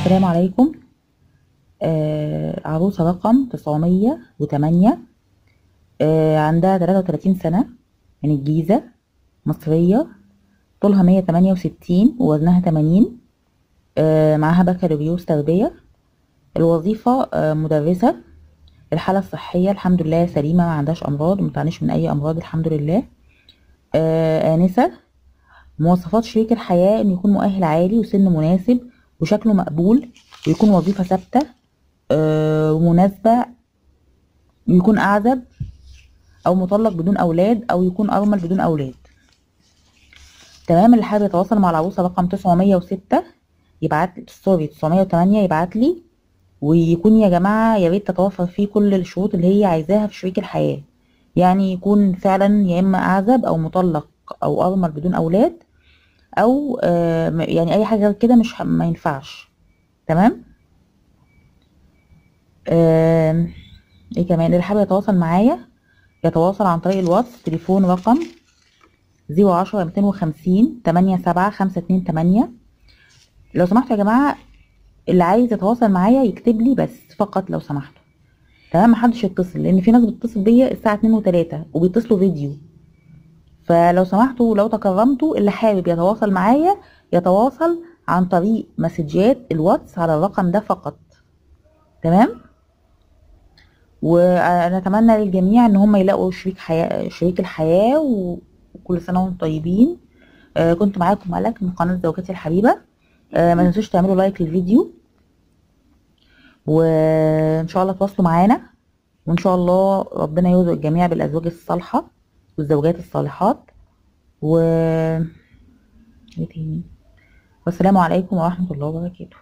السلام عليكم. عروسة رقم 908. عندها 33 سنة، من الجيزة، مصرية، طولها 168 ووزنها 80. معاها بكالوريوس تربية. الوظيفة مدرسة. الحالة الصحية الحمد لله سليمة، ما عندهاش أمراض، متعانيش من أي أمراض الحمد لله. آنسة. مواصفات شريك الحياة إنه يكون مؤهل عالي وسن مناسب وشكله مقبول، ويكون وظيفة ثابتة ومناسبة، ويكون أعزب أو مطلق بدون أولاد أو يكون أرمل بدون أولاد. تمام. اللي حابب يتواصل مع العروسة رقم 906 يبعت سوري 908 يبعت لي، ويكون يا جماعة يا ريت تتوفر فيه كل الشروط اللي هي عايزاها في شريك الحياة. يعني يكون فعلا يا إما أعزب أو مطلق أو أرمل بدون أولاد، أو يعني أي حاجة غير كده مش ما ينفعش. تمام. ايه كمان اللي حابب يتواصل معايا يتواصل عن طريق الواتس، تليفون رقم 010 250 87 528. لو سمحتوا يا جماعة، اللي عايز يتواصل معايا يكتب لي بس فقط لو سمحتوا. تمام. محدش يتصل، لان في ناس بتتصل بيا الساعة 2 و3 وبيتصلوا فيديو. فلو سمحتوا لو تكرمتوا، اللي حابب يتواصل معايا يتواصل عن طريق مسجات الواتس على الرقم ده فقط. تمام. ونتمنى للجميع ان هم يلاقوا شريك الحياة، وكل سنة وانتم طيبين. كنت معاكم ملك من قناة زوجتي الحبيبة. ما تنسوش تعملوا لايك للفيديو، وان شاء الله تواصلوا معانا، وان شاء الله ربنا يرزق الجميع بالازواج الصالحة والزوجات الصالحات. و ايه تاني؟ والسلام عليكم ورحمة الله وبركاته.